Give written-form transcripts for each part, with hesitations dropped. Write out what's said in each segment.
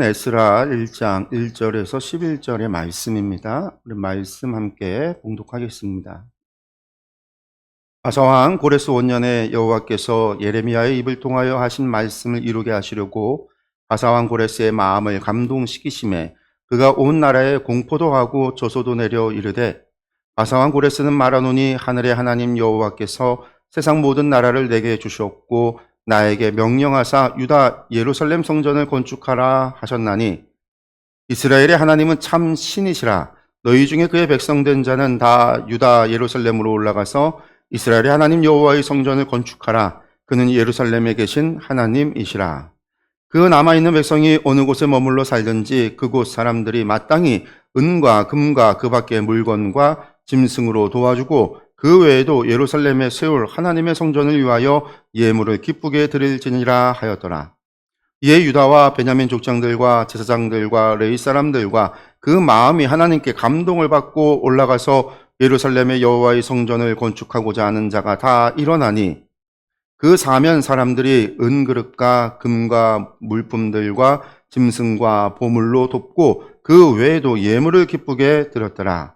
말씀은 에스라 1장 1절에서 11절의 말씀입니다. 우리 말씀 함께 봉독하겠습니다. 바사왕 고레스 원년에 여호와께서 예레미야의 입을 통하여 하신 말씀을 이루게 하시려고 바사왕 고레스의 마음을 감동시키심에 그가 온 나라에 공포도 하고 조소도 내려 이르되, 바사왕 고레스는 말하노니 하늘의 하나님 여호와께서 세상 모든 나라를 내게 주셨고 나에게 명령하사 유다 예루살렘 성전을 건축하라 하셨나니, 이스라엘의 하나님은 참 신이시라. 너희 중에 그의 백성된 자는 다 유다 예루살렘으로 올라가서 이스라엘의 하나님 여호와의 성전을 건축하라. 그는 예루살렘에 계신 하나님이시라. 그 남아있는 백성이 어느 곳에 머물러 살든지 그곳 사람들이 마땅히 은과 금과 그 밖의 물건과 짐승으로 도와주고, 그 외에도 예루살렘에 세울 하나님의 성전을 위하여 예물을 기쁘게 드릴지니라 하였더라. 이에 유다와 베냐민 족장들과 제사장들과 레위 사람들과 그 마음이 하나님께 감동을 받고 올라가서 예루살렘의 여호와의 성전을 건축하고자 하는 자가 다 일어나니, 그 사면 사람들이 은그릇과 금과 물품들과 짐승과 보물로 돕고 그 외에도 예물을 기쁘게 드렸더라.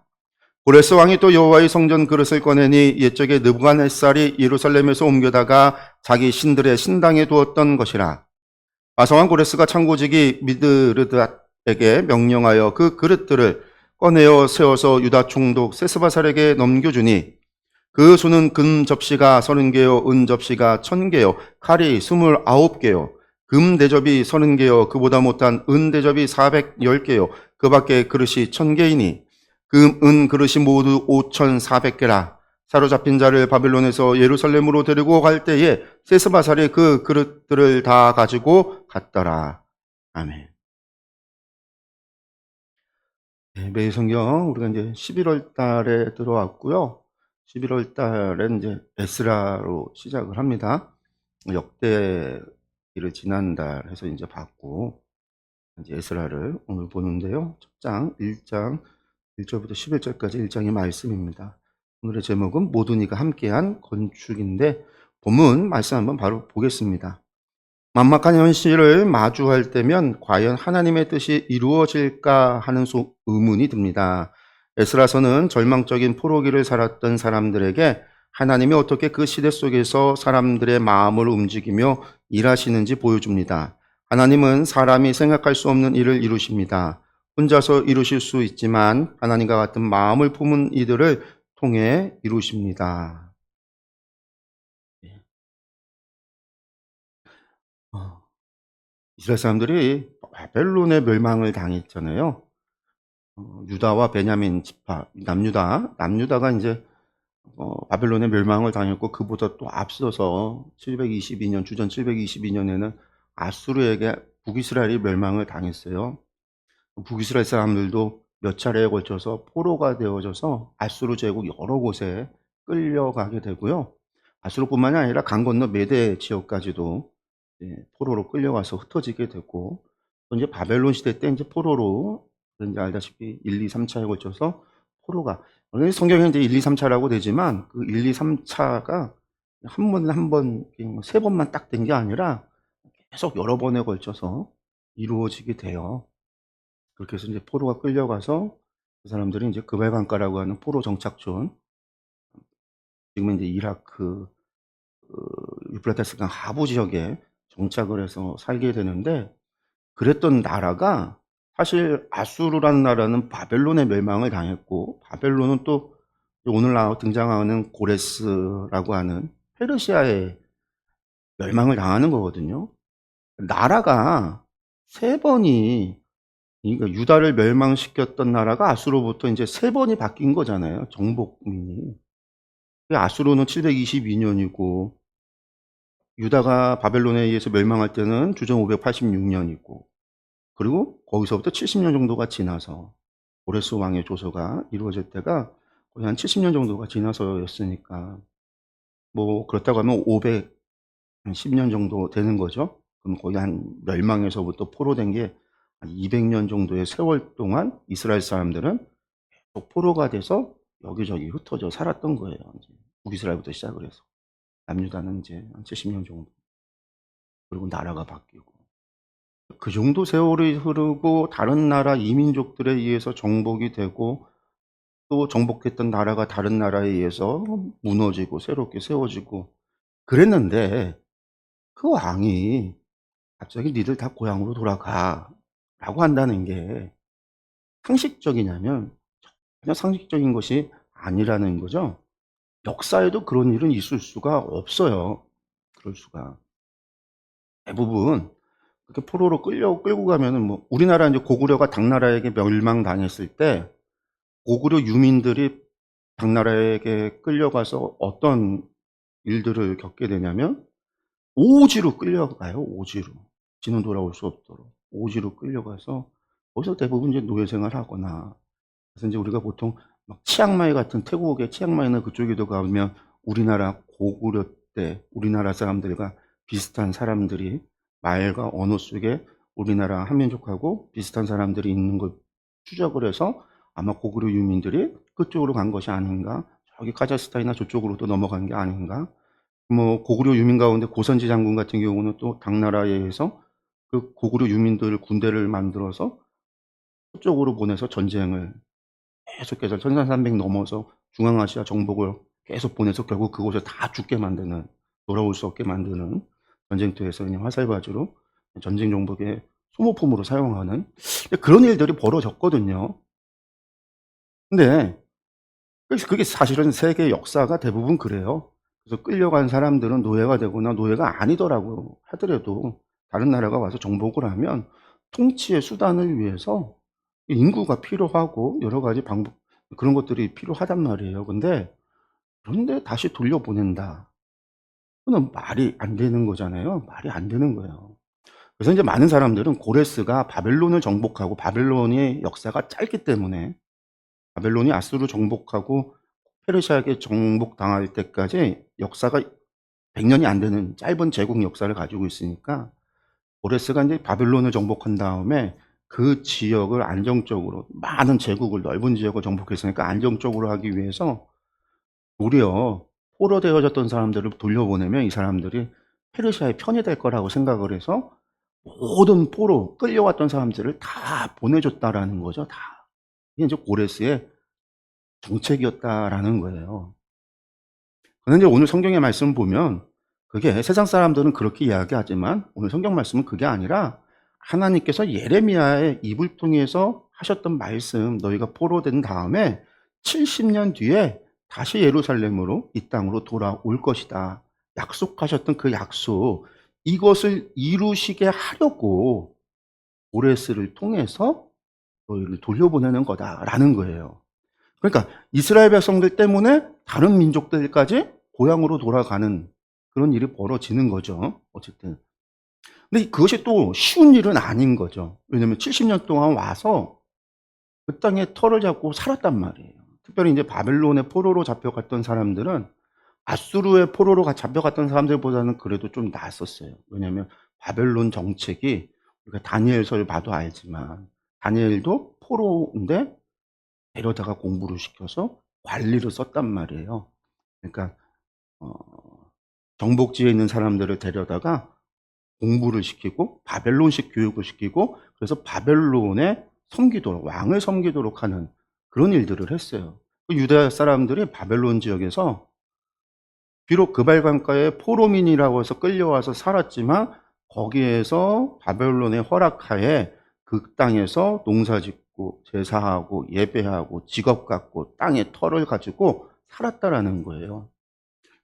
고레스 왕이 또 여호와의 성전 그릇을 꺼내니 옛적에 느부갓네살이 예루살렘에서 옮겨다가 자기 신들의 신당에 두었던 것이라. 바사왕 고레스가 창고지기 미드르닷에게 명령하여 그 그릇들을 꺼내어 세워서 유다 총독 세스바살에게 넘겨주니, 그 수는 금 접시가 30개요 은 접시가 1000개요 칼이 29개요 금 대접이 30개요 그보다 못한 은 대접이 410개요 그 밖에 그릇이 1000개이니 금, 은 그릇이 모두 5400개라. 사로잡힌 자를 바벨론에서 예루살렘으로 데리고 갈 때에 세스바살이 그 그릇들을 다 가지고 갔더라. 아멘. 매일 성경 우리가 이제 11월 달에 들어왔고요. 11월 달에 이제 에스라로 시작을 합니다. 역대기를 지난달 해서 이제 봤고, 이제 에스라를 오늘 보는데요. 첫 장 1장 1절부터 11절까지 1장의 말씀입니다. 오늘의 제목은 모든 이가 함께한 건축인데, 본문 말씀 한번 바로 보겠습니다. 만막한 현실을 마주할 때면 과연 하나님의 뜻이 이루어질까 하는 의문이 듭니다. 에스라서는 절망적인 포로기를 살았던 사람들에게 하나님이 어떻게 그 시대 속에서 사람들의 마음을 움직이며 일하시는지 보여줍니다. 하나님은 사람이 생각할 수 없는 일을 이루십니다. 혼자서 이루실 수 있지만 하나님과 같은 마음을 품은 이들을 통해 이루십니다. 이스라엘 사람들이 바벨론의 멸망을 당했잖아요. 유다와 베냐민 지파, 남유다가 이제 바벨론의 멸망을 당했고, 그보다 또 앞서서 722년, 주전 722년에는 아수르에게 북이스라엘이 멸망을 당했어요. 북이스라엘 사람들도 몇 차례에 걸쳐서 포로가 되어져서 아수르 제국 여러 곳에 끌려가게 되고요. 아수르뿐만이 아니라 강 건너 메대 지역까지도 포로로 끌려가서 흩어지게 되고, 또 이제 바벨론 시대 때 이제 포로로, 이제 알다시피 1, 2, 3차에 걸쳐서 포로가, 성경에 이제 1, 2, 3차라고 되지만 그 1, 2, 3차가 한 번에 한 번, 세 번만 딱 된 게 아니라 계속 여러 번에 걸쳐서 이루어지게 돼요. 그렇게 해서 이제 포로가 끌려가서 그 사람들이 이제 그발강가라고 하는 포로 정착촌, 지금은 이제 이라크 유프라테스강 하부 지역에 정착을 해서 살게 되는데, 그랬던 나라가, 사실 아수르라는 나라는 바벨론의 멸망을 당했고, 바벨론은 또 오늘 등장하는 고레스라고 하는 페르시아의 멸망을 당하는 거거든요. 나라가 세 번이, 그러니까 유다를 멸망시켰던 나라가 아수르로부터 이제 세 번이 바뀐 거잖아요. 정복민이. 아수르는 722년이고 유다가 바벨론에 의해서 멸망할 때는 주전 586년이고, 그리고 거기서부터 70년 정도가 지나서 고레스 왕의 조서가 이루어질 때가 거의 한 70년 정도가 지나서였으니까, 뭐 그렇다고 하면 510년 정도 되는 거죠. 그럼 거의 한 멸망에서부터 포로된 게 한 200년 정도의 세월 동안 이스라엘 사람들은 계속 포로가 돼서 여기저기 흩어져 살았던 거예요. 이제 북이스라엘부터 시작을 해서 남유다는 이제 한 70년 정도, 그리고 나라가 바뀌고, 그 정도 세월이 흐르고 다른 나라 이민족들에 의해서 정복이 되고 또 정복했던 나라가 다른 나라에 의해서 무너지고 새롭게 세워지고 그랬는데 그 왕이 갑자기 "니들 다 고향으로 돌아가."라고 한다는 게 상식적이냐면 전혀 상식적인 것이 아니라는 거죠. 역사에도 그런 일은 있을 수가 없어요. 그럴 수가. 대부분 그렇게 포로로 끌고 가면은 뭐 우리나라 인제 고구려가 당나라에게 멸망당했을 때 고구려 유민들이 당나라에게 끌려가서 어떤 일들을 겪게 되냐면 오지로 끌려가요, 오지로. 지는 돌아올 수 없도록. 오지로 끌려가서 거기서 대부분 이제 노예 생활하거나 그래서 인제 우리가 보통 막 치앙마이 같은 태국의 치앙마이나 그쪽에도 가면 우리나라 고구려 때 우리나라 사람들과 비슷한 사람들이 말과 언어 속에 우리나라 한민족하고 비슷한 사람들이 있는 걸 추적을 해서 아마 고구려 유민들이 그쪽으로 간 것이 아닌가. 저기 카자흐스탄이나 저쪽으로도 넘어간 게 아닌가. 뭐 고구려 유민 가운데 고선지 장군 같은 경우는 또 당나라에 의해서 그 고구려 유민들 군대를 만들어서 서쪽으로 보내서 전쟁을 계속해서 1300 넘어서 중앙아시아 정복을 계속 보내서 결국 그곳에 다 죽게 만드는 돌아올 수 없게 만드는 전쟁터에서 그냥 화살바지로 전쟁 정복의 소모품으로 사용하는 그런 일들이 벌어졌거든요. 근데 그래서 그게 사실은 세계 역사가 대부분 그래요. 그래서 끌려간 사람들은 노예가 되거나 노예가 아니더라고 하더라도 다른 나라가 와서 정복을 하면 통치의 수단을 위해서 인구가 필요하고 여러 가지 방법 그런 것들이 필요하단 말이에요. 그런데 다시 돌려보낸다. 그건 말이 안 되는 거잖아요. 말이 안 되는 거예요. 그래서 이제 많은 사람들은 고레스가 바벨론을 정복하고 바벨론의 역사가 짧기 때문에 바벨론이 아수르 정복하고 페르시아에게 정복당할 때까지 역사가 100 년이 안 되는 짧은 제국 역사를 가지고 있으니까 고레스가 인제 바벨론을 정복한 다음에 그 지역을 안정적으로 많은 제국을 넓은 지역을 정복했으니까 안정적으로 하기 위해서 도리어 포로되어졌던 사람들을 돌려보내면 이 사람들이 페르시아의 편이 될 거라고 생각을 해서 모든 포로 끌려왔던 사람들을 다 보내줬다라는 거죠, 다. 이게 인제 고레스의 정책이었다라는 거예요. 그런데 오늘 성경의 말씀 보면 그게 세상 사람들은 그렇게 이야기하지만 오늘 성경 말씀은 그게 아니라 하나님께서 예레미야의 입을 통해서 하셨던 말씀 너희가 포로된 다음에 70년 뒤에 다시 예루살렘으로 이 땅으로 돌아올 것이다. 약속하셨던 그 약속 이것을 이루시게 하려고 고레스를 통해서 너희를 돌려보내는 거다라는 거예요. 그러니까 이스라엘 백성들 때문에 다른 민족들까지 고향으로 돌아가는 그런 일이 벌어지는 거죠. 어쨌든. 근데 그것이 또 쉬운 일은 아닌 거죠. 왜냐면 70년 동안 와서 그 땅에 터를 잡고 살았단 말이에요. 특별히 이제 바벨론의 포로로 잡혀갔던 사람들은 아수르의 포로로 잡혀갔던 사람들보다는 그래도 좀 낫었어요. 왜냐면 바벨론 정책이 우리가 다니엘서를 봐도 알지만 다니엘도 포로인데 데려다가 공부를 시켜서 관리를 썼단 말이에요. 그러니까 어 정복지에 있는 사람들을 데려다가 공부를 시키고 바벨론식 교육을 시키고 그래서 바벨론에 섬기도록 왕을 섬기도록 하는 그런 일들을 했어요. 그 유다 사람들이 바벨론 지역에서 비록 그발강가에 포로민이라고 해서 끌려와서 살았지만 거기에서 바벨론의 허락하에 그 땅에서 농사짓고 제사하고 예배하고 직업 갖고 땅의 터를 가지고 살았다라는 거예요.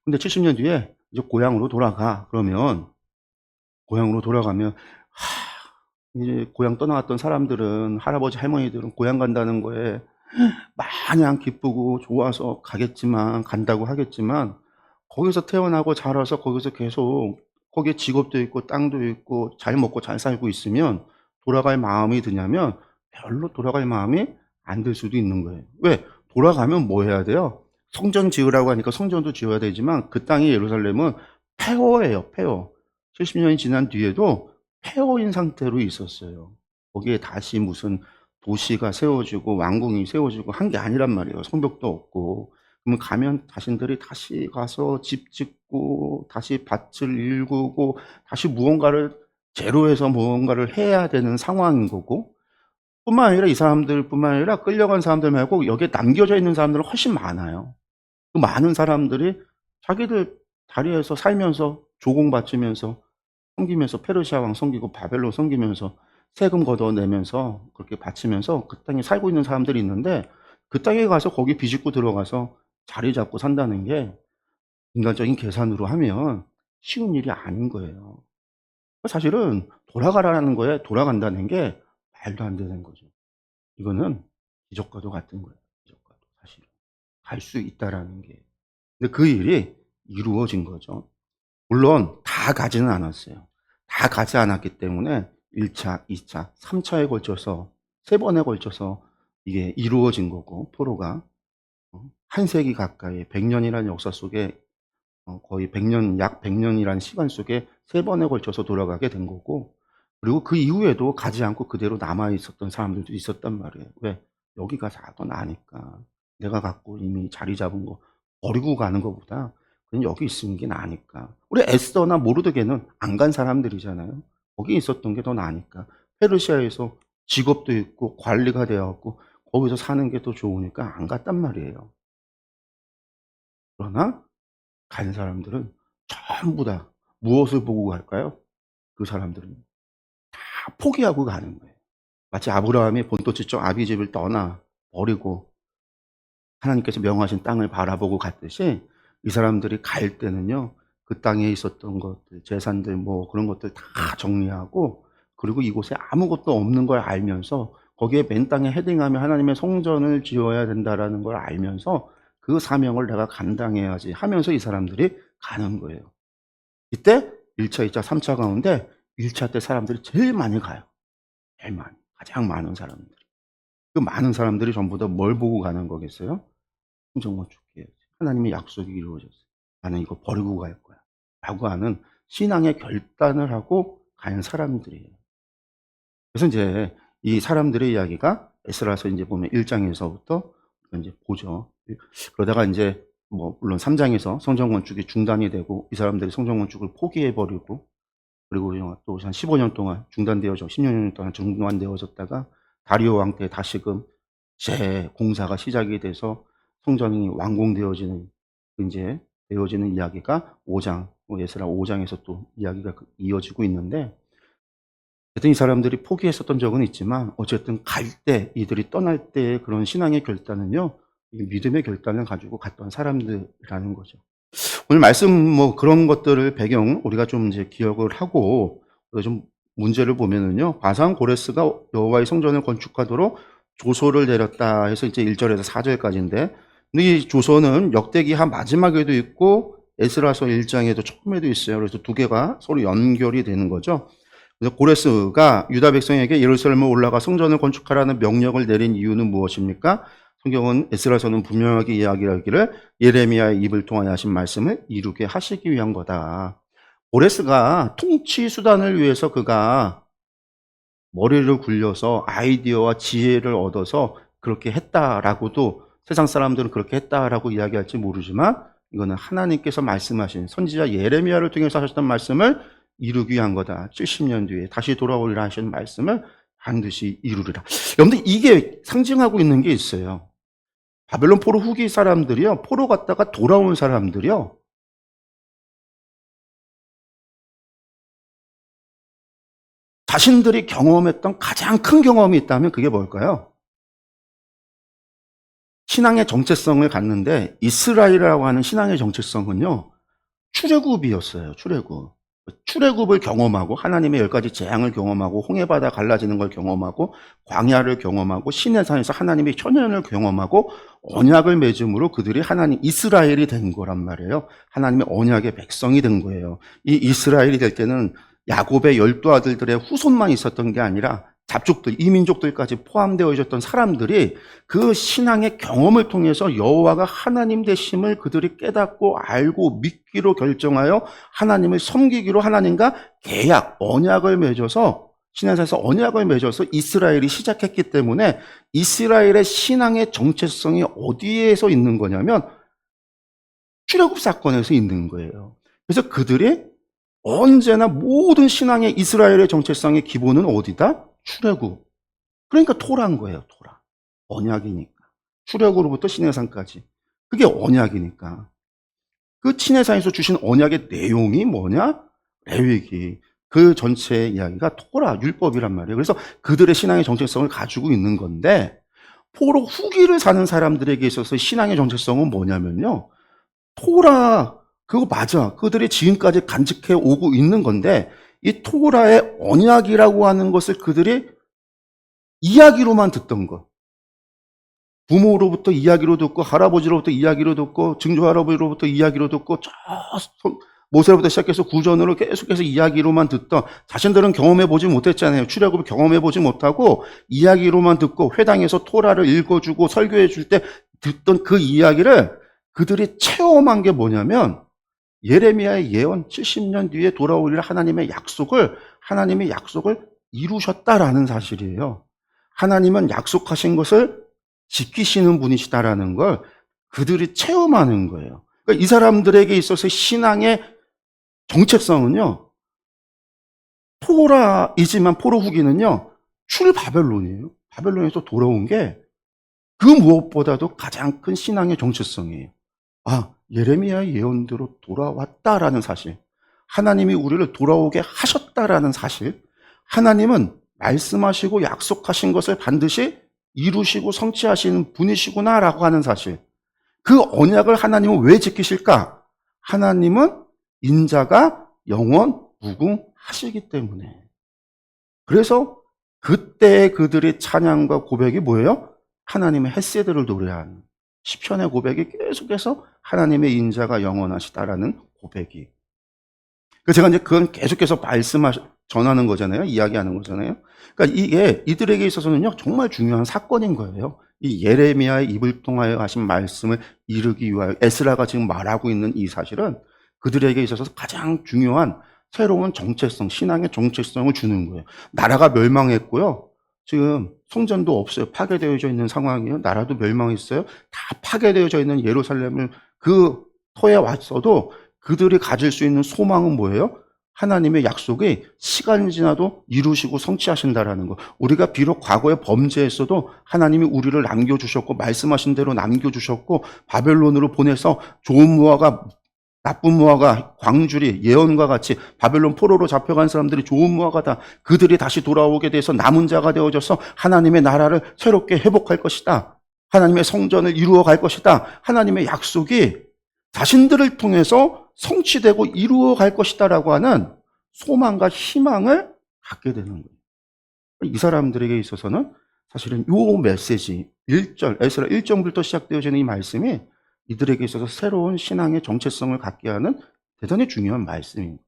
근데 70년 뒤에 이제 고향으로 돌아가. 그러면 고향으로 돌아가면 이제 고향 떠나갔던 사람들은 할아버지 할머니들은 고향 간다는 거에 마냥 기쁘고 좋아서 가겠지만 간다고 하겠지만 거기서 태어나고 자라서 거기서 계속 거기에 직업도 있고 땅도 있고 잘 먹고 잘 살고 있으면 돌아갈 마음이 드냐면 별로 돌아갈 마음이 안 들 수도 있는 거예요. 왜? 돌아가면 뭐 해야 돼요? 성전 지으라고 하니까 성전도 지어야 되지만 그 땅이 예루살렘은 폐허예요, 폐허. 70년이 지난 뒤에도 폐허인 상태로 있었어요. 거기에 다시 무슨 도시가 세워지고 왕궁이 세워지고 한 게 아니란 말이에요. 성벽도 없고. 그러면 가면 자신들이 다시 가서 집 짓고 다시 밭을 일구고 다시 무언가를 제로에서 무언가를 해야 되는 상황인 거고, 뿐만 아니라 이 사람들뿐만 아니라 끌려간 사람들 말고 여기에 남겨져 있는 사람들은 훨씬 많아요. 그 많은 사람들이 자기들 다리에서 살면서 조공바치면서 섬기면서 페르시아 왕 섬기고 바벨론 섬기면서 세금 걷어내면서 그렇게 바치면서 그 땅에 살고 있는 사람들이 있는데, 그 땅에 가서 거기 비집고 들어가서 자리 잡고 산다는 게 인간적인 계산으로 하면 쉬운 일이 아닌 거예요. 사실은 돌아가라는 거에 돌아간다는 게 말도 안 되는 거죠. 이거는 기적과도 같은 거예요. 기적과도 사실은 갈 수 있다라는 게. 근데 그 일이 이루어진 거죠. 물론 다 가지는 않았어요. 다 가지 않았기 때문에 1차, 2차, 3차에 걸쳐서 3번에 걸쳐서 이게 이루어진 거고, 포로가 한 세기 가까이 100년이라는 역사 속에 거의 100년, 약 100년이라는 시간 속에 3번에 걸쳐서 돌아가게 된 거고, 그리고 그 이후에도 가지 않고 그대로 남아 있었던 사람들도 있었단 말이에요. 왜? 여기가 더 나으니까. 내가 갖고 이미 자리 잡은 거 버리고 가는 것보다 그냥 여기 있는 게 나으니까. 우리 에스더나 모르드게는 안 간 사람들이잖아요. 거기 있었던 게 더 나으니까. 페르시아에서 직업도 있고 관리가 되었고 거기서 사는 게 더 좋으니까 안 갔단 말이에요. 그러나 간 사람들은 전부 다 무엇을 보고 갈까요? 그 사람들은 다 포기하고 가는 거예요. 마치 아브라함이 본토지쪽 아비집을 떠나 버리고 하나님께서 명하신 땅을 바라보고 갔듯이, 이 사람들이 갈 때는요, 그 땅에 있었던 것들, 재산들 뭐 그런 것들 다 정리하고, 그리고 이곳에 아무것도 없는 걸 알면서 거기에 맨 땅에 헤딩하며 하나님의 성전을 지어야 된다라는 걸 알면서 그 사명을 내가 감당해야지 하면서 이 사람들이 가는 거예요. 이때 1차, 2차, 3차 가운데 1차 때 사람들이 제일 많이 가요. 제일 많이. 가장 많은 사람들. 그 많은 사람들이 전부 다 뭘 보고 가는 거겠어요? 성전 건축기에 하나님의 약속이 이루어졌어요. 나는 이거 버리고 갈 거야. 라고 하는 신앙의 결단을 하고 간 사람들이에요. 그래서 이제 이 사람들의 이야기가 에스라서 이제 보면 1장에서부터 이제 보죠. 그러다가 이제 뭐 물론 3장에서 성전 건축이 중단이 되고 이 사람들이 성전 건축을 포기해 버리고, 그리고 또 한 15년 동안 중단되어져 16년 동안 중단되어졌다가 다리오 왕 때 다시금 재공사가 시작이 돼서 성전이 완공되어지는, 이제 되어지는 이야기가 5장, 에스라 5장에서 또 이야기가 이어지고 있는데, 어쨌든 이 사람들이 포기했었던 적은 있지만 어쨌든 갈 때, 이들이 떠날 때의 그런 신앙의 결단은요, 믿음의 결단을 가지고 갔던 사람들이라는 거죠. 오늘 말씀 뭐 그런 것들을 배경 우리가 좀 이제 기억을 하고 좀 문제를 보면은요, 바산 고레스가 여호와의 성전을 건축하도록 조서를 내렸다 해서 이제 1절에서 4절까지인데, 근데 이 조서는 역대기하 마지막에도 있고 에스라서 1장에도 처음에도 있어요. 그래서 두 개가 서로 연결이 되는 거죠. 그래서 고레스가 유다 백성에게 예루살렘에 올라가 성전을 건축하라는 명령을 내린 이유는 무엇입니까? 성경은 에스라서는 분명하게 이야기하기를 예레미야의 입을 통하여 하신 말씀을 이루게 하시기 위한 거다. 고레스가 통치 수단을 위해서 그가 머리를 굴려서 아이디어와 지혜를 얻어서 그렇게 했다라고도, 세상 사람들은 그렇게 했다라고 이야기할지 모르지만 이거는 하나님께서 말씀하신 선지자 예레미야를 통해서 하셨던 말씀을 이루기 위한 거다. 70년 뒤에 다시 돌아오리라 하신 말씀을 반드시 이루리라. 여러분들 이게 상징하고 있는 게 있어요. 바벨론 포로 후기 사람들이요, 포로 갔다가 돌아온 사람들이요, 자신들이 경험했던 가장 큰 경험이 있다면 그게 뭘까요? 신앙의 정체성을 갖는데, 이스라엘이라고 하는 신앙의 정체성은요, 출애굽이었어요. 출애굽. 출애굽을 경험하고 하나님의 10가지 재앙을 경험하고 홍해바다 갈라지는 걸 경험하고 광야를 경험하고 시내산에서 하나님의 현현을 경험하고 언약을 맺음으로 그들이 하나님 이스라엘이 된 거란 말이에요. 하나님의 언약의 백성이 된 거예요. 이 이스라엘이 될 때는 야곱의 12아들들의 후손만 있었던 게 아니라 잡족들, 이민족들까지 포함되어 있었던 사람들이 그 신앙의 경험을 통해서 여호와가 하나님 되심을 그들이 깨닫고 알고 믿기로 결정하여 하나님을 섬기기로 하나님과 계약, 언약을 맺어서, 시내산에서 언약을 맺어서 이스라엘이 시작했기 때문에 이스라엘의 신앙의 정체성이 어디에서 있는 거냐면 출애굽 사건에서 있는 거예요. 그래서 그들이 언제나 모든 신앙의 이스라엘의 정체성의 기본은 어디다? 출애굽. 그러니까 토라인 거예요, 토라. 언약이니까. 출애굽으로부터 시내산까지. 그게 언약이니까. 그 시내산에서 주신 언약의 내용이 뭐냐? 레위기. 그 전체의 이야기가 토라, 율법이란 말이에요. 그래서 그들의 신앙의 정체성을 가지고 있는 건데, 포로 후기를 사는 사람들에게 있어서 신앙의 정체성은 뭐냐면요. 토라, 그거 맞아. 그들이 지금까지 간직해 오고 있는 건데, 이 토라의 언약이라고 하는 것을 그들이 이야기로만 듣던 것. 부모로부터 이야기로 듣고, 할아버지로부터 이야기로 듣고, 증조할아버지로부터 이야기로 듣고, 모세로부터 시작해서 구전으로 계속해서 이야기로만 듣던, 자신들은 경험해보지 못했잖아요. 출애굽을 경험해보지 못하고 이야기로만 듣고 회당에서 토라를 읽어주고 설교해줄 때 듣던 그 이야기를 그들이 체험한 게 뭐냐면, 예레미야의 예언 70년 뒤에 돌아오리라 하나님의 약속을 이루셨다라는 사실이에요. 하나님은 약속하신 것을 지키시는 분이시다라는 걸 그들이 체험하는 거예요. 그러니까 이 사람들에게 있어서 신앙의 정체성은요, 토라이지만 포로 후기는요, 출바벨론이에요. 바벨론에서 돌아온 게 그 무엇보다도 가장 큰 신앙의 정체성이에요. 아, 예레미야의 예언대로 돌아왔다라는 사실, 하나님이 우리를 돌아오게 하셨다라는 사실, 하나님은 말씀하시고 약속하신 것을 반드시 이루시고 성취하시는 분이시구나라고 하는 사실, 그 언약을 하나님은 왜 지키실까? 하나님은 인자가 영원 무궁하시기 때문에. 그래서 그때 그들의 찬양과 고백이 뭐예요? 하나님의 헷세드를 노래하는 시편의 고백이 계속해서 하나님의 인자가 영원하시다라는 고백이. 그래서 제가 이제 그건 계속해서 전하는 거잖아요. 이야기하는 거잖아요. 그러니까 이게 이들에게 있어서는요, 정말 중요한 사건인 거예요. 이 예레미야의 입을 통하여 하신 말씀을 이루기 위하여 에스라가 지금 말하고 있는 이 사실은 그들에게 있어서 가장 중요한 새로운 정체성, 신앙의 정체성을 주는 거예요. 나라가 멸망했고요. 지금 성전도 없어요. 파괴되어져 있는 상황이에요. 나라도 멸망했어요. 다 파괴되어져 있는 예루살렘을 그 터에 왔어도 그들이 가질 수 있는 소망은 뭐예요? 하나님의 약속이 시간이 지나도 이루시고 성취하신다라는 거. 우리가 비록 과거에 범죄했어도 하나님이 우리를 남겨주셨고 말씀하신 대로 남겨주셨고 바벨론으로 보내서 좋은 무화과 나쁜 무화과 광주리 예언과 같이 바벨론 포로로 잡혀간 사람들이 좋은 무화과다. 그들이 다시 돌아오게 돼서 남은 자가 되어져서 하나님의 나라를 새롭게 회복할 것이다. 하나님의 성전을 이루어 갈 것이다. 하나님의 약속이 자신들을 통해서 성취되고 이루어 갈 것이다라고 하는 소망과 희망을 갖게 되는 거예요. 이 사람들에게 있어서는 사실은 이 메시지 1절, 에스라 1절부터 시작되어지는 이 말씀이 이들에게 있어서 새로운 신앙의 정체성을 갖게 하는 대단히 중요한 말씀입니다.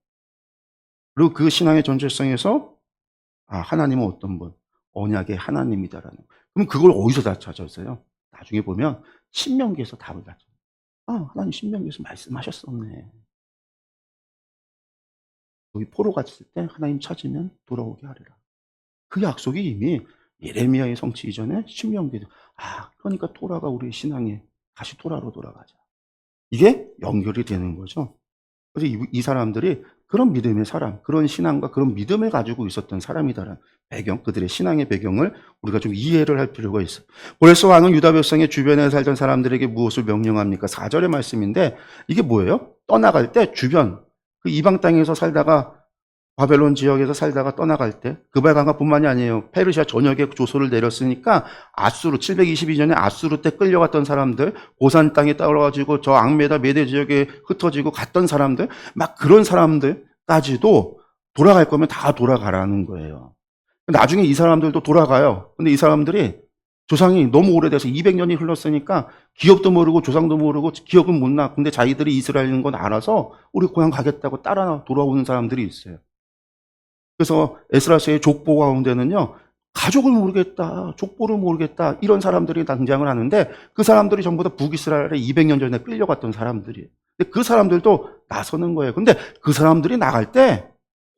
그리고 그 신앙의 정체성에서 하나님은 어떤 분? 언약의 하나님이다라는 거. 그럼 그걸 어디서 다 찾았어요? 나중에 보면 신명기에서 답을 찾아요. 하나님 신명기에서 말씀하셨었네. 여기 포로 갔을 때 하나님 찾으면 돌아오게 하리라. 그 약속이 이미 예레미야의 성취 이전에 신명기에 그러니까 토라가 우리의 신앙에 다시 토라로 돌아가자. 이게 연결이 되는 거죠. 그래서 이 사람들이 그런 믿음의 사람, 그런 신앙과 그런 믿음을 가지고 있었던 사람이다라는 배경, 그들의 신앙의 배경을 우리가 좀 이해를 할 필요가 있어요. 고레스 왕은 유다 백성의 주변에 살던 사람들에게 무엇을 명령합니까? 4절의 말씀인데 이게 뭐예요? 떠나갈 때 주변, 그 이방 땅에서 살다가 바벨론 지역에서 살다가 떠나갈 때 그발강가뿐만이 아니에요. 페르시아 전역에 조소를 내렸으니까 아수르 722년에 아수르 때 끌려갔던 사람들, 고산 땅에 떨어가지고 저 악메다 메대 지역에 흩어지고 갔던 사람들, 막 그런 사람들까지도 돌아갈 거면 다 돌아가라는 거예요. 나중에 이 사람들도 돌아가요. 근데 이 사람들이 조상이 너무 오래돼서 200년이 흘렀으니까 기업도 모르고 조상도 모르고 기억은 못 나. 근데 자기들이 이스라엘인 건 알아서 우리 고향 가겠다고 따라 돌아오는 사람들이 있어요. 그래서 에스라서의 족보 가운데는요, 가족을 모르겠다, 족보를 모르겠다, 이런 사람들이 등장을 하는데 그 사람들이 전부 다 북이스라엘에 200년 전에 끌려갔던 사람들이에요. 근데 그 사람들도 나서는 거예요. 근데 그 사람들이 나갈 때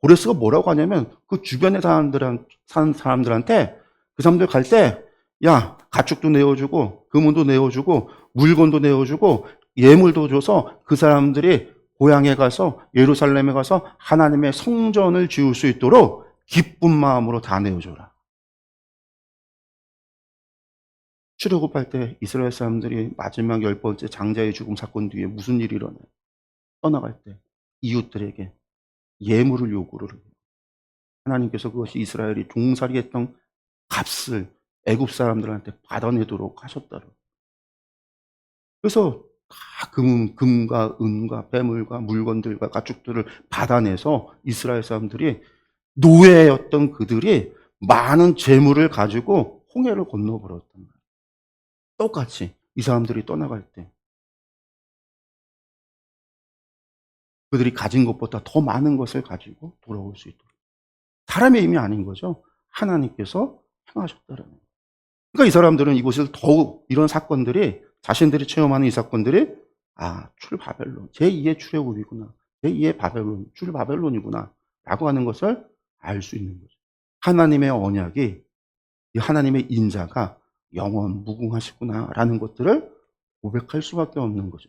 고레스가 뭐라고 하냐면 그 주변에 사는 사람들한테 그 사람들 갈 때 가축도 내어주고 금은도 내어주고 물건도 내어주고 예물도 줘서 그 사람들이 고향에 가서 예루살렘에 가서 하나님의 성전을 지을 수 있도록 기쁜 마음으로 다 내어줘라. 출애굽할 때 이스라엘 사람들이 마지막 10번째 장자의 죽음 사건 뒤에 무슨 일이 일어나요? 떠나갈 때 이웃들에게 예물을 요구를 해요. 하나님께서 그것이 이스라엘이 종살이했던 값을 애굽 사람들한테 받아내도록 하셨다고. 그래서 다 금과 은과 폐물과 물건들과 가축들을 받아내서 이스라엘 사람들이 노예였던 그들이 많은 재물을 가지고 홍해를 건너버렸단 말이에요. 똑같이 이 사람들이 떠나갈 때 그들이 가진 것보다 더 많은 것을 가지고 돌아올 수 있도록. 사람의 힘이 아닌 거죠. 하나님께서 행하셨다라는 거예요. 그러니까 이 사람들은 이곳에서 더욱 이런 사건들이 자신들이 체험하는 이 사건들이 출바벨론, 제2의 출애굽이구나. 제2의 바벨론, 출바벨론이구나. 라고 하는 것을 알 수 있는 거죠. 하나님의 언약이, 이 하나님의 인자가 영원 무궁하시구나. 라는 것들을 고백할 수밖에 없는 거죠.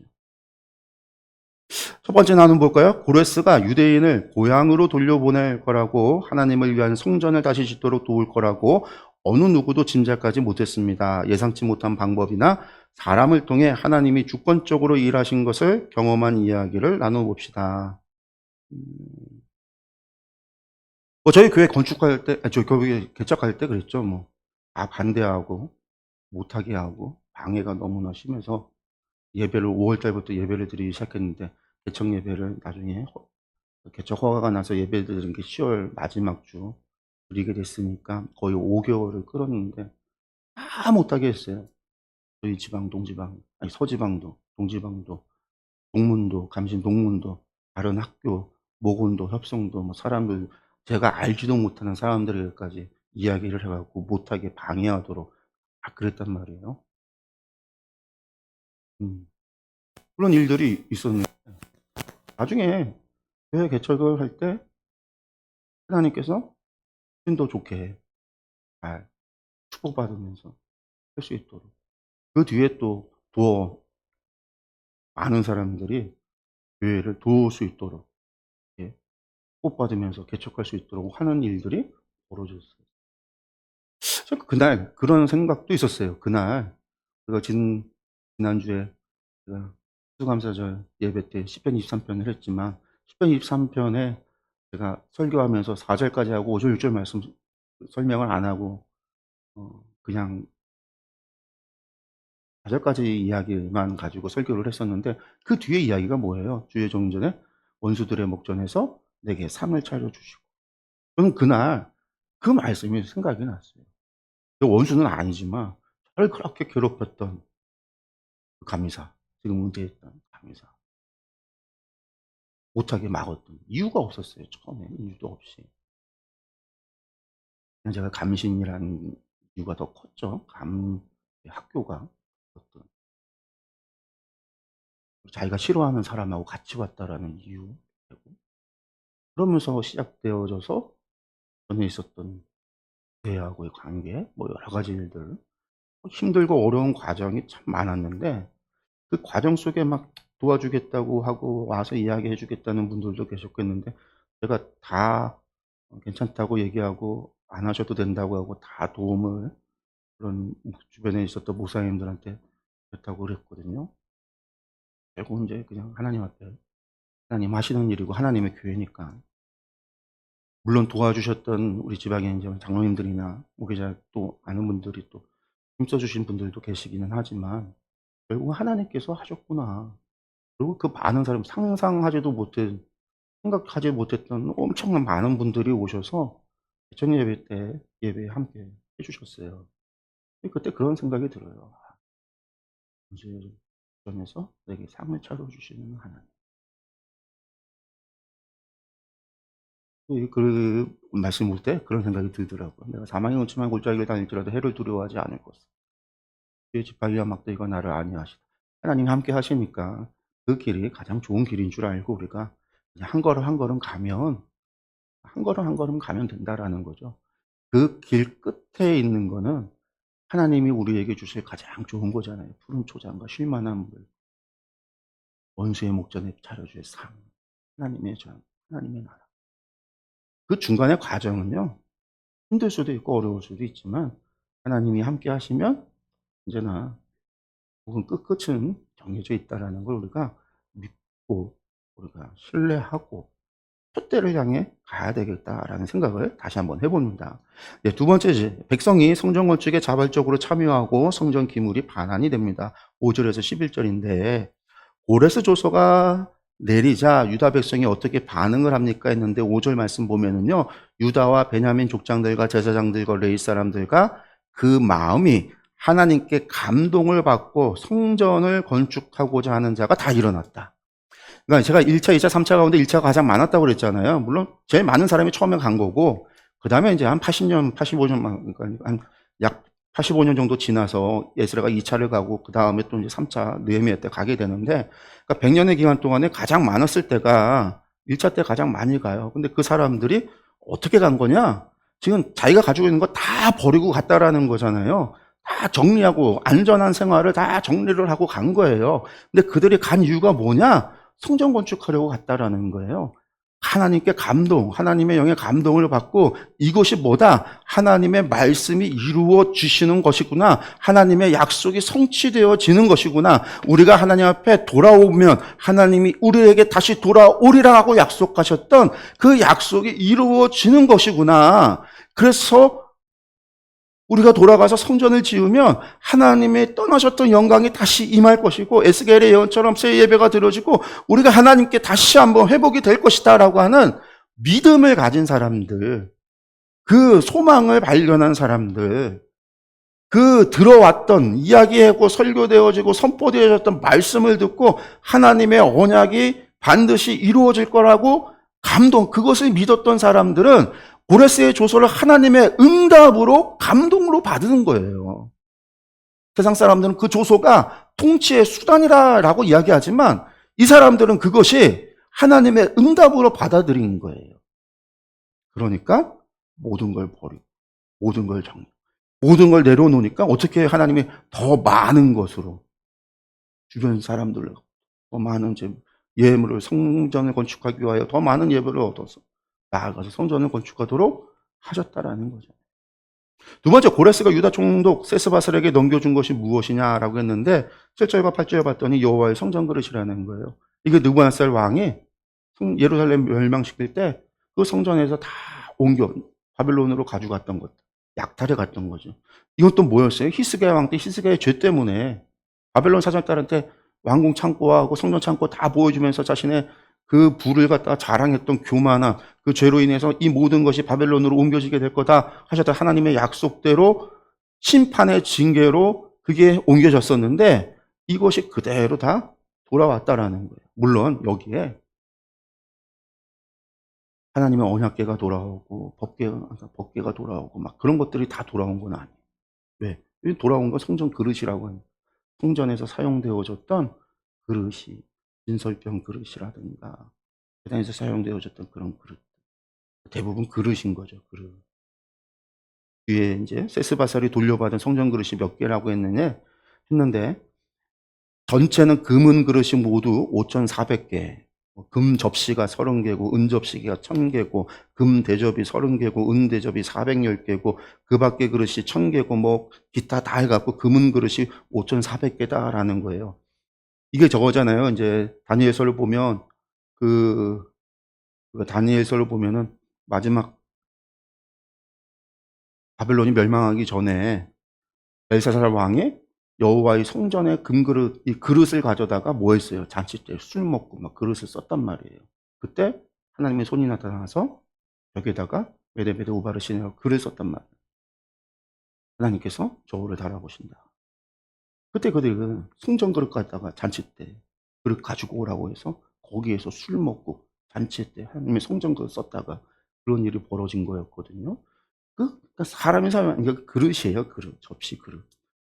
첫 번째 나눔 볼까요? 고레스가 유대인을 고향으로 돌려보낼 거라고, 하나님을 위한 성전을 다시 짓도록 도울 거라고 어느 누구도 짐작하지 못했습니다. 예상치 못한 방법이나 사람을 통해 하나님이 주권적으로 일하신 것을 경험한 이야기를 나눠봅시다. 저희 교회 건축할 때, 저희 교회 개척할 때 그랬죠. 다 반대하고 못하게 하고 방해가 너무나 심해서 예배를 5월 달부터 예배를 드리기 시작했는데, 개척 예배를 나중에 개척 허가가 나서 예배 드리는 게 10월 마지막 주 드리게 됐으니까 거의 5개월을 끌었는데 다 못하게 했어요. 저희 지방, 동지방, 아니 서지방도, 동지방도, 동문도, 감신 동문도, 다른 학교, 모군도, 협성도, 사람들, 제가 알지도 못하는 사람들에게까지 이야기를 해갖고 못하게 방해하도록 그랬단 말이에요. 그런 일들이 있었는데, 나중에 교회 개척을 할 때 하나님께서 더 좋게 잘 축복받으면서 할 수 있도록, 그 뒤에 또 더 많은 사람들이 교회를 도울 수 있도록, 예, 축복받으면서 개척할 수 있도록 하는 일들이 벌어졌어요. 그날 그런 생각도 있었어요. 그날 제가 지난주에 제가 추수감사절 예배 때 시편 23편을 했지만, 시편 23편에 제가 설교하면서 4절까지 하고 5절 6절 말씀 설명을 안 하고 그냥 4절까지 이야기만 가지고 설교를 했었는데, 그 뒤에 이야기가 뭐예요? 주의 종전에 원수들의 목전에서 내게 상을 차려주시고. 저는 그날 그 말씀이 생각이 났어요. 원수는 아니지만 저를 그렇게 괴롭혔던 그 감리사, 지금 은퇴했던 감리사, 못하게 막았던 이유가 없었어요. 처음에 이유도 없이. 그냥 제가 감신이라는 이유가 더 컸죠. 학교가 어떤 자기가 싫어하는 사람하고 같이 왔다라는 이유. 그러면서 시작되어져서 전에 있었던 대하고의 관계, 여러 가지 일들, 힘들고 어려운 과정이 참 많았는데, 그 과정 속에 막 도와주겠다고 하고 와서 이야기해 주겠다는 분들도 계셨겠는데, 제가 다 괜찮다고 얘기하고 안 하셔도 된다고 하고 다 도움을 그런 주변에 있었던 목사님들한테 그랬다고 그랬거든요. 결국은 이제 그냥 하나님 앞에, 하나님 하시는 일이고 하나님의 교회니까. 물론 도와주셨던 우리 지방의 이제 장로님들이나 목회자 또 아는 분들이 또 힘써주신 분들도 계시기는 하지만, 결국 하나님께서 하셨구나. 그리고 그 많은 사람, 상상하지도 못한, 생각하지 못했던 엄청난 많은 분들이 오셔서 개척 예배 때 예배에 함께 해주셨어요. 그때 그런 생각이 들어요. 이제 점에서 내게 상을 차려주시는 하나님. 그 말씀 볼 때 그런 생각이 들더라고요. 내가 사망의 음침한 골짜기를 다닐지라도 해를 두려워하지 않을 것을. 주의 지팡이와 막대기가 나를 안위하시다. 하나님이 함께 하시니까 그 길이 가장 좋은 길인 줄 알고 우리가 그냥 한 걸음 한 걸음 가면, 한 걸음 한 걸음 가면 된다라는 거죠. 그 길 끝에 있는 거는 하나님이 우리에게 주실 가장 좋은 거잖아요. 푸른 초장과 쉴 만한 물. 원수의 목전에 차려줄 상, 하나님의 전, 하나님의 나라. 그 중간의 과정은요, 힘들 수도 있고 어려울 수도 있지만 하나님이 함께 하시면 언제나 혹은 끝끝은 정해져 있다라는 걸 우리가 믿고 우리가 신뢰하고 촛대를 향해 가야 되겠다라는 생각을 다시 한번 해봅니다. 네, 두 번째, 백성이 성전 건축에 자발적으로 참여하고 성전 기물이 반환이 됩니다. 5절에서 11절인데 고레스 조서가 내리자 유다 백성이 어떻게 반응을 합니까 했는데 5절 말씀 보면은요, 유다와 베냐민 족장들과 제사장들과 레위 사람들과 그 마음이 하나님께 감동을 받고 성전을 건축하고자 하는 자가 다 일어났다. 그러니까 제가 1차, 2차, 3차 가운데 1차가 가장 많았다고 그랬잖아요. 물론 제일 많은 사람이 처음에 간 거고, 그 다음에 이제 한 80년, 85년, 그러니까 한 약 85년 정도 지나서 에스라가 2차를 가고, 그 다음에 또 이제 3차 느헤미야 때 가게 되는데, 그러니까 100년의 기간 동안에 가장 많았을 때가 1차 때 가장 많이 가요. 근데 그 사람들이 어떻게 간 거냐? 지금 자기가 가지고 있는 거 다 버리고 갔다라는 거잖아요. 다 정리하고 안전한 생활을 다 정리를 하고 간 거예요. 근데 그들이 간 이유가 뭐냐? 성전 건축하려고 갔다라는 거예요. 하나님께 감동, 하나님의 영의 감동을 받고 이것이 뭐다? 하나님의 말씀이 이루어지시는 것이구나. 하나님의 약속이 성취되어지는 것이구나. 우리가 하나님 앞에 돌아오면 하나님이 우리에게 다시 돌아오리라 하고 약속하셨던 그 약속이 이루어지는 것이구나. 그래서 우리가 돌아가서 성전을 지으면 하나님의 떠나셨던 영광이 다시 임할 것이고 에스겔의 예언처럼 새 예배가 드려지고 우리가 하나님께 다시 한번 회복이 될 것이다 라고 하는 믿음을 가진 사람들, 그 소망을 발견한 사람들, 그 들어왔던 이야기하고 설교되어지고 선포되어졌던 말씀을 듣고 하나님의 언약이 반드시 이루어질 거라고 감동, 그것을 믿었던 사람들은 고레스의 조서를 하나님의 응답으로 감동으로 받는 거예요. 세상 사람들은 그 조서가 통치의 수단이라고 이야기하지만 이 사람들은 그것이 하나님의 응답으로 받아들인 거예요. 그러니까 모든 걸 버리고 모든 걸 정리, 모든 걸 내려놓으니까 어떻게 하나님이 더 많은 것으로 주변 사람들로 더 많은 예물을 성전을 건축하기 위하여 더 많은 예물을 얻어서 나아가서 성전을 건축하도록 하셨다라는 거죠. 두 번째, 고레스가 유다 총독 세스바셀에게 넘겨준 것이 무엇이냐라고 했는데 7절과 8절에 봤더니 여호와의 성전 그릇이라는 거예요. 이게 느부갓네살 왕이 예루살렘 멸망시킬 때 그 성전에서 다 옮겨 바빌론으로 가져갔던 것, 약탈해 갔던 거죠. 이건 또 뭐였어요? 히스기야 왕 때 히스기야의 죄 때문에 바벨론 사절단한테 왕궁 창고와 성전 창고 다 보여주면서 자신의 그 부를 갖다가 자랑했던 교만함, 그 죄로 인해서 이 모든 것이 바벨론으로 옮겨지게 될 거다 하셨던 하나님의 약속대로 심판의 징계로 그게 옮겨졌었는데 이것이 그대로 다 돌아왔다라는 거예요. 물론 여기에 하나님의 언약궤가 돌아오고 법궤가 돌아오고 막 그런 것들이 다 돌아온 건 아니에요. 왜? 돌아온 건 성전 그릇이라고 합니다. 성전에서 사용되어졌던 그릇이 진설병 그릇이라든가 회당에서 사용되어졌던 그런 그릇, 대부분 그릇인 거죠. 그릇. 뒤에 이제 세스바살이 돌려받은 성전 그릇이 몇 개라고 했는데 전체는 금은 그릇이 모두 5,400개. 금 접시가 30개고 은 접시가 1000개고 금 대접이 30개고 은 대접이 410개고 그 밖에 그릇이 1000개고 뭐 기타 다 해갖고 금은 그릇이 5,400개다라는 거예요. 이게 저거잖아요. 이제 다니엘서를 보면 그 다니엘서를 보면은 마지막 바벨론이 멸망하기 전에 벨사살 왕이 여호와의 성전의 금그릇, 이 그릇을 가져다가 뭐 했어요? 잔치 때 술 먹고 막 그릇을 썼단 말이에요. 그때 하나님의 손이 나타나서 벽에다가 메데베데 우바르시네라고 글을 썼단 말이에요. 하나님께서 저울을 달아보신다. 그때 그들은 성전 그릇 갖다가 잔치 때 그릇 가지고 오라고 해서 거기에서 술 먹고 잔치 때 하나님의 성전 그릇 썼다가 그런 일이 벌어진 거였거든요. 그러니까 사람이 사용하는 게 그릇이에요. 그릇, 접시 그릇.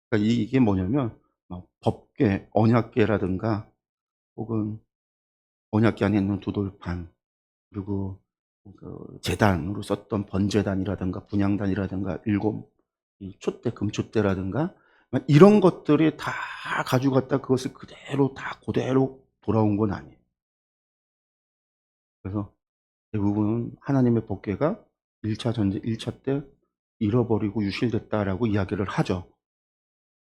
그러니까 이게 뭐냐면 법궤, 언약궤라든가 혹은 언약궤 안에 있는 두돌판, 그리고 그 제단으로 썼던 번제단이라든가 분향단이라든가 일곱 이 촛대, 금촛대라든가 이런 것들이 다 가지고 갔다 그것을 그대로 다 그대로 돌아온 건 아니에요. 그래서 대부분 하나님의 법궤가 1차 전쟁 1차 때 잃어버리고 유실됐다라고 이야기를 하죠.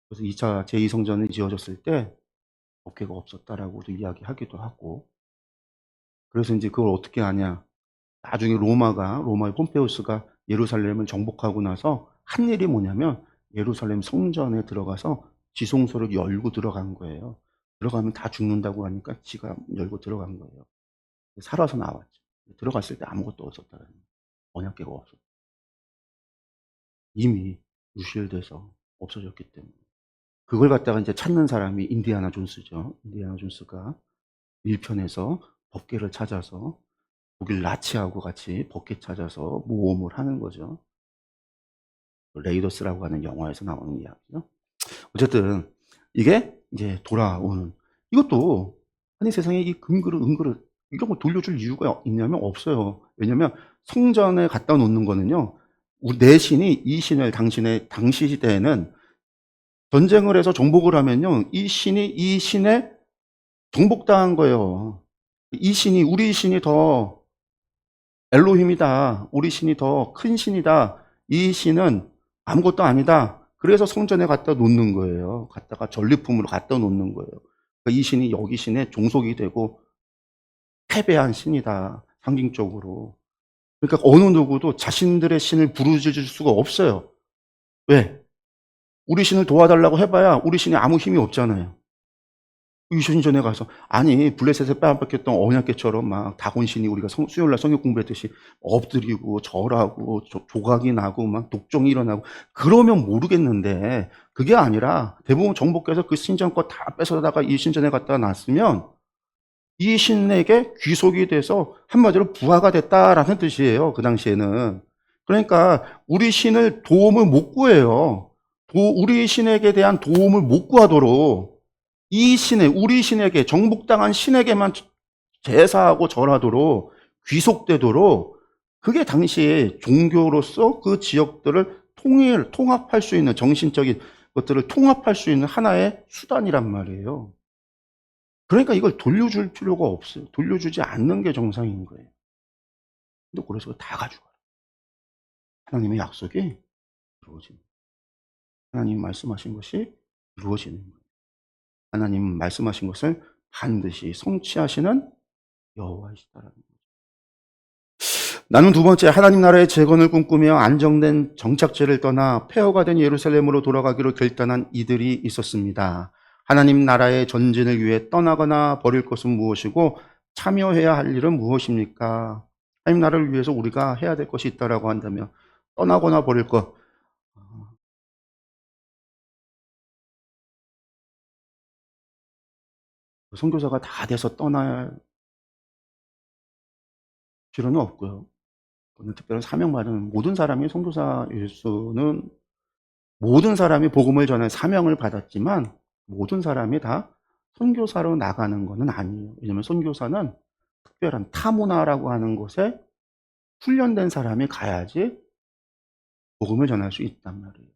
그래서 2차 제2성전이 지어졌을 때 법궤가 없었다라고도 이야기하기도 하고. 그래서 인제 그걸 어떻게 아냐. 나중에 로마의 폼페우스가 예루살렘을 정복하고 나서 한 일이 뭐냐면 예루살렘 성전에 들어가서 지성소를 열고 들어간 거예요. 들어가면 다 죽는다고 하니까 지가 열고 들어간 거예요. 살아서 나왔죠. 들어갔을 때 아무것도 없었다는 거예요. 언약궤가 없었 이미 유실돼서 없어졌기 때문에. 그걸 갖다가 인제 찾는 사람이 인디아나 존스죠. 인디아나 존스가 1편에서 법궤를 찾아서 독일 나치하고 같이 법궤 찾아서 모험을 하는 거죠. 레이더스라고 하는 영화에서 나오는 이야기죠. 어쨌든 이게 이제 돌아오는, 이것도 아니 세상에 이 금그릇 은그릇 이런 걸 돌려줄 이유가 있냐면 없어요. 왜냐면 성전에 갖다 놓는 거는요, 내 신이 이 신을 당신의 당시 시대에는 전쟁을 해서 정복을 하면요, 이 신이 이 신에 정복당한 거예요. 이 신이 우리 신이 더 엘로힘이다. 우리 신이 더 큰 신이다. 이 신은 아무것도 아니다. 그래서 성전에 갖다 놓는 거예요. 갖다가 전리품으로 갖다 놓는 거예요. 그러니까 이 신이 여기 신의 종속이 되고 패배한 신이다. 상징적으로. 그러니까 어느 누구도 자신들의 신을 부르짖을 수가 없어요. 왜? 우리 신을 도와달라고 해봐야 우리 신이 아무 힘이 없잖아요. 유신전에 가서 아니 블레셋에 빼앗겼던 언약궤처럼 막 다곤신이 우리가 수요일날 성경 공부했듯이 엎드리고 절하고 조각이 나고 막 독종이 일어나고 그러면 모르겠는데, 그게 아니라 대부분 정복해서 그 신전 거 다 뺏어다가 이 신전에 갖다 놨으면 이 신에게 귀속이 돼서 한마디로 부하가 됐다라는 뜻이에요. 그 당시에는. 그러니까 우리 신을 도움을 못 구해요. 우리 신에게 대한 도움을 못 구하도록 이 신에, 우리 신에게, 정복당한 신에게만 제사하고 절하도록, 귀속되도록, 그게 당시에 종교로서 그 지역들을 통합할 수 있는, 정신적인 것들을 통합할 수 있는 하나의 수단이란 말이에요. 그러니까 이걸 돌려줄 필요가 없어요. 돌려주지 않는 게 정상인 거예요. 근데 그래서 다 가져가요. 하나님의 약속이 이루어지는 거예요. 하나님 말씀하신 것이 이루어지는 거예요. 하나님 말씀하신 것을 반드시 성취하시는 여호와이시다라는 거죠. 나는 두 번째, 하나님 나라의 재건을 꿈꾸며 안정된 정착지를 떠나 폐허가 된 예루살렘으로 돌아가기로 결단한 이들이 있었습니다. 하나님 나라의 전진을 위해 떠나거나 버릴 것은 무엇이고 참여해야 할 일은 무엇입니까? 하나님 나라를 위해서 우리가 해야 될 것이 있다라고 한다면 떠나거나 버릴 것, 선교사가 다 돼서 떠날 필요는 없고요. 특별한 사명받은 모든 사람이 선교사일 수는, 모든 사람이 복음을 전할 사명을 받았지만 모든 사람이 다 선교사로 나가는 것은 아니에요. 왜냐하면 선교사는 특별한 타문화라고 하는 곳에 훈련된 사람이 가야지 복음을 전할 수 있단 말이에요.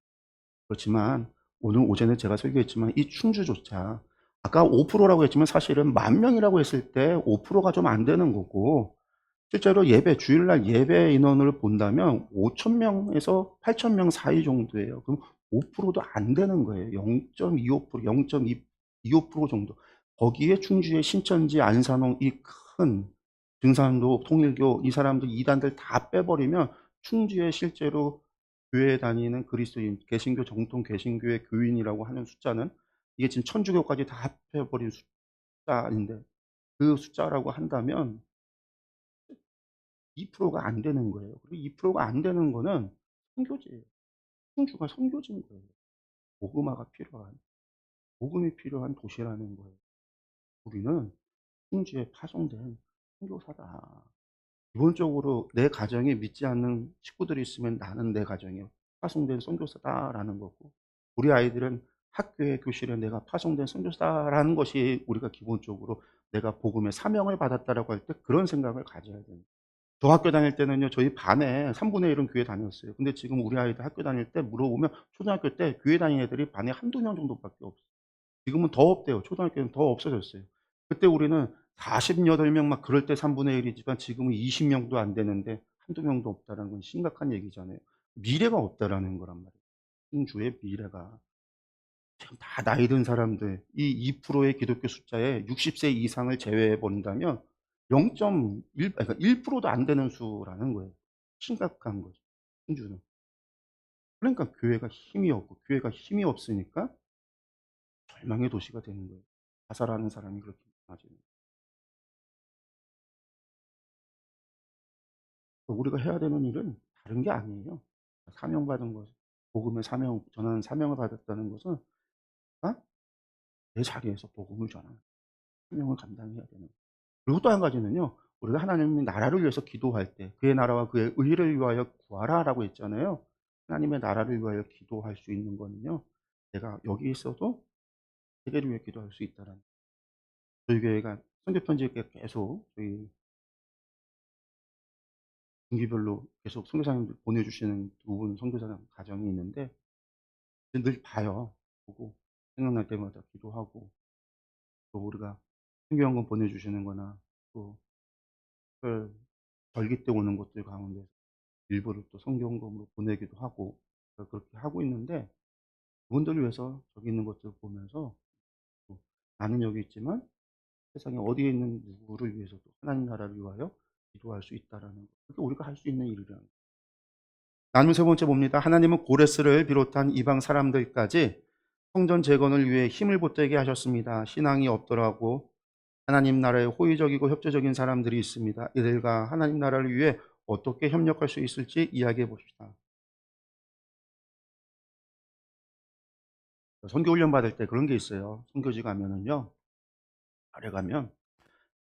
그렇지만 오늘 오전에 제가 설교했지만 이 충주조차 아까 5%라고 했지만 사실은 10,000명이라고 했을 때 5%가 좀 안 되는 거고, 실제로 예배, 주일날 예배 인원을 본다면 5,000명에서 8,000명 사이 정도예요. 그럼 5%도 안 되는 거예요. 0.25%, 0.25% 정도. 거기에 충주의 신천지, 안산홍 이 큰 증산도, 통일교 이 사람들 이단들 다 빼버리면 충주에 실제로 교회 다니는 그리스도인, 개신교 정통 개신교의 교인이라고 하는 숫자는 이게 지금 천주교까지 다 합해버린 숫자인데, 그 숫자라고 한다면 2%가 안 되는 거예요. 그리고 2%가 안 되는 거는 선교지예요. 충주가 선교지인 거예요. 복음화가 필요한, 복음이 필요한 도시라는 거예요. 우리는 충주에 파송된 선교사다. 기본적으로 내 가정에 믿지 않는 식구들이 있으면 나는 내 가정에 파송된 선교사다라는 거고, 우리 아이들은 학교에 교실에 내가 파송된 선교사다라는 것이 우리가 기본적으로 내가 복음의 사명을 받았다라고 할 때 그런 생각을 가져야 됩니다. 저 학교 다닐 때는요, 저희 반에 3분의 1은 교회 다녔어요. 근데 지금 우리 아이들 학교 다닐 때 물어보면 초등학교 때 교회 다니는 애들이 반에 한두 명 정도밖에 없어요. 지금은 더 없대요. 초등학교는 더 없어졌어요. 그때 우리는 48명 막 그럴 때 3분의 1이지만 지금은 20명도 안 되는데 한두 명도 없다라는 건 심각한 얘기잖아요. 미래가 없다라는 거란 말이에요. 신주의 미래가. 지금 다 나이 든 사람들, 이 2%의 기독교 숫자에 60세 이상을 제외해 버린다면 0.1, 그러니까 1%도 안 되는 수라는 거예요. 심각한 거죠. 신주는. 그러니까 교회가 힘이 없고, 교회가 힘이 없으니까 절망의 도시가 되는 거예요. 자살하는 사람이 그렇게 많아지는 거예요. 우리가 해야 되는 일은 다른 게 아니에요. 사명받은 것, 복음의 사명, 전하는 사명을 받았다는 것은 아? 내 자리에서 복음을 전하는 사명을 감당해야 되는 거예요. 그리고 또 한 가지는요. 우리가 하나님의 나라를 위해서 기도할 때 그의 나라와 그의 의를 위하여 구하라라고 했잖아요. 하나님의 나라를 위하여 기도할 수 있는 거는요. 내가 여기 있어도 세계를 위해 기도할 수 있다라는. 저희 교회가 선교 편지에 계속 저희 분기별로 계속 선교사님들 보내주시는 두 분 선교사 가정이 있는데 늘 봐요. 보고 생각날 때마다 기도하고 또 우리가 성경권 보내주시는 거나 또 특별 절기 때 오는 것들 가운데 일부를 또 성경금으로 보내기도 하고 그렇게 하고 있는데 그분들을 위해서 저기 있는 것들 보면서 또 나는 여기 있지만 세상에 어디에 있는 누구를 위해서도 하나님 나라를 위하여 기도할 수 있다라는 거. 그게 우리가 할 수 있는 일이라는 거. 나누 세 번째 봅니다. 하나님은 고레스를 비롯한 이방 사람들까지 성전 재건을 위해 힘을 보태게 하셨습니다. 신앙이 없더라고 하나님 나라에 호의적이고 협조적인 사람들이 있습니다. 이들과 하나님 나라를 위해 어떻게 협력할 수 있을지 이야기해 봅시다. 선교 훈련 받을 때 그런 게 있어요. 선교지 가면은요. 아래 가면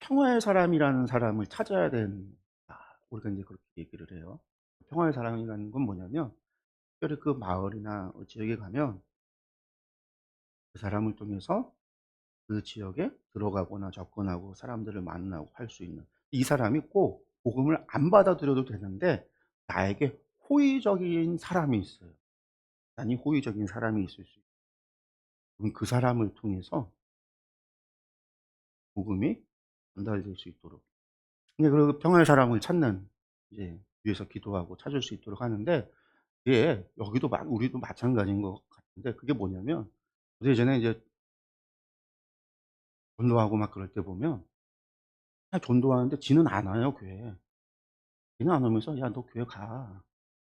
평화의 사람이라는 사람을 찾아야 된다. 우리가 이제 그렇게 얘기를 해요. 평화의 사람이라는 건 뭐냐면 특별히 그 마을이나 지역에 가면 그 사람을 통해서 그 지역에 들어가거나 접근하고 사람들을 만나고 할 수 있는 이 사람이 꼭 복음을 안 받아들여도 되는데 나에게 호의적인 사람이 있어요. 아니 호의적인 사람이 있을 수 있어요. 그럼 그 사람을 통해서 복음이 전달될 수 있도록. 근데 그 평화의 사람을 찾는 이제 위해서 기도하고 찾을 수 있도록 하는데 이게 여기도 우리도 마찬가지인 것 같은데 그게 뭐냐면 저도 예전에 이제 전도하고 막 그럴 때 보면 그냥 전도하는데 지는 안 와요 교회에. 지는 안 오면서 "야 너 교회 가."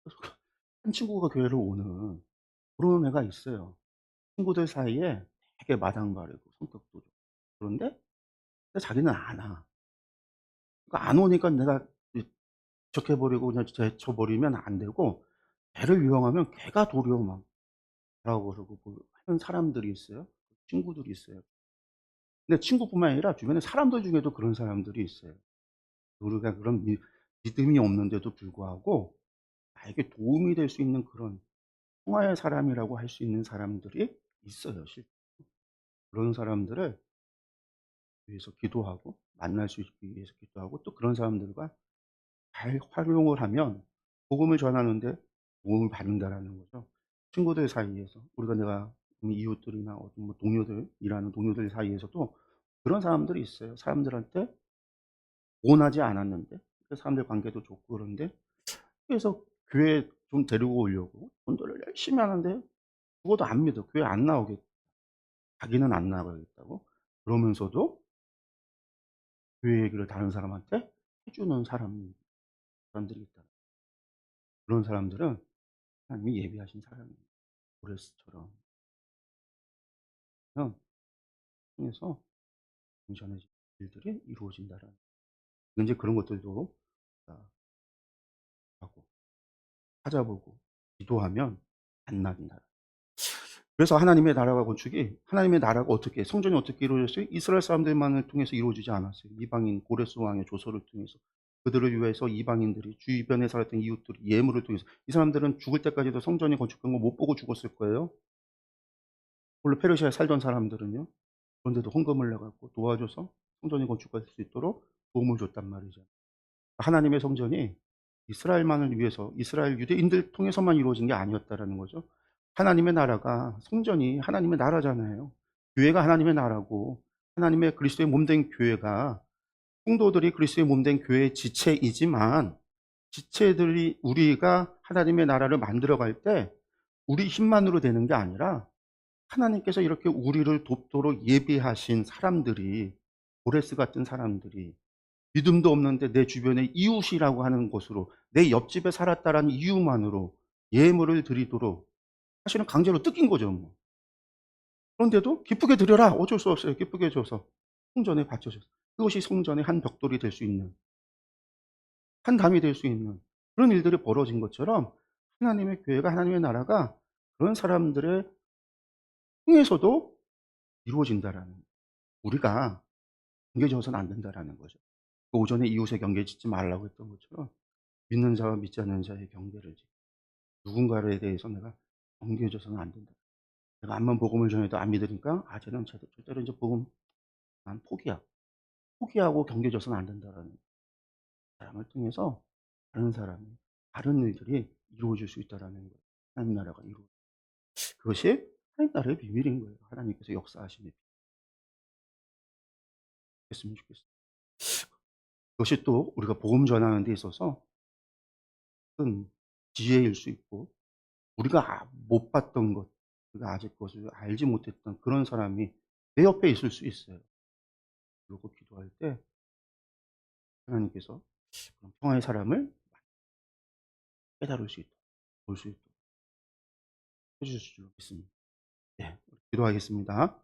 그래서 한 친구가 교회를 오는 그런 애가 있어요. 친구들 사이에 되게 마당발이고 성격도 좋고. 그런데 근데 자기는 안 와. 그러니까 안 오니까 내가 이 적해 버리고 그냥 제쳐 버리면 안 되고 걔를 이용하면 걔가 도리어 막 뭐라고 그러고 뭐 하는 사람들이 있어요. 친구들이 있어요. 근데 친구뿐만 아니라 주변에 사람들 중에도 그런 사람들이 있어요. 우리가 그런 믿음이 없는데도 불구하고 나에게 도움이 될 수 있는 그런 통화의 사람이라고 할 수 있는 사람들이 있어요. 그런 사람들을 위해서 기도하고 만날 수 있기 위해서 기도하고 또 그런 사람들과 잘 활용을 하면 복음을 전하는데 도움을 받는다라는 거죠. 친구들 사이에서 내가 이웃들이나 어떤 뭐 동료들 일하는 동료들 사이에서도 그런 사람들이 있어요. 사람들한테 원하지 않았는데 그 사람들 관계도 좋고 그런데 그래서 교회에 좀 데리고 오려고 전도를 열심히 하는데 죽어도 안 믿어. 교회 안 나오겠 자기는 안 나가겠다고. 그러면서도 교회 얘기를 다른 사람한테 해 주는 사람들이 있다. 그런 사람들은 하나님이 예비하신 사람이에요. 고레스처럼 그냥 통해서 전해진 일들이 이루어진다라는 인제 그런 것들도 다 하고 찾아보고 기도하면 안 나간다. 그래서 하나님의 나라가 어떻게 성전이 어떻게 이루어졌어요? 이스라엘 사람들만을 통해서 이루어지지 않았어요. 이방인 고레스 왕의 조서를 통해서 그들을 위해서 이방인들이 주변에 살았던 이웃들이 예물을 통해서 이 사람들은 죽을 때까지도 성전이 건축된 거 못 보고 죽었을 거예요. 원래 페르시아에 살던 사람들은요. 그런데도 헌금을 내 갖고 도와줘서 성전이 건축될 수 있도록 도움을 줬단 말이죠. 하나님의 성전이 이스라엘만을 위해서 이스라엘 유대인들 통해서만 이루어진 게 아니었다라는 거죠. 하나님의 나라가 성전이 하나님의 나라잖아요. 교회가 하나님의 나라고 하나님의 그리스도의 몸된 교회가, 성도들이 그리스도의 몸된 교회의 지체이지만, 지체들이 우리가 하나님의 나라를 만들어갈 때 우리 힘만으로 되는 게 아니라 하나님께서 이렇게 우리를 돕도록 예비하신 사람들이, 고레스 같은 사람들이, 믿음도 없는데 내 주변에 이웃이라고 하는 것으로, 내 옆집에 살았다라는 이유만으로 예물을 드리도록 사실은 강제로 뜯긴 거죠. 뭐. 그런데도 기쁘게 드려라. 어쩔 수 없어요. 기쁘게 줘서 성전에 바쳐줬어요. 그것이 성전의 한 벽돌이 될 수 있는, 한 담이 될 수 있는 그런 일들이 벌어진 것처럼, 하나님의 교회가, 하나님의 나라가 그런 사람들의 통해서도 이루어진다라는, 우리가 경계져서는 안 된다라는 거죠. 그 오전에 이웃의 경계 짓지 말라고 했던 것처럼 믿는 자와 믿지 않는 자의 경계를 짓고, 누군가에 대해서 내가 경계져서는 안 된다. 내가 암만 복음을 전해도 안 믿으니까 쟤는 절대로 이제 복음 난 포기하고 경계져서는 안 된다라는 사람을 통해서 다른 사람이, 다른 일들이 이루어질 수 있다라는 거예요. 하나님 나라가 이루어. 그것이 하나님 나라의 비밀인 거예요. 하나님께서 역사하시는 비밀이었으면 좋겠어요. 그것이 또 우리가 복음 전하는 데 있어서 큰 지혜일 수 있고, 우리가 못 봤던 것, 우리가 아직 그것을 알지 못했던 그런 사람이 내 옆에 있을 수 있어요. 그러고 기도할 때 하나님께서 그런 평화의 사람을 깨달을 수 있도록, 볼 수 있도록 해주실 줄 믿습니다. 네, 기도하겠습니다.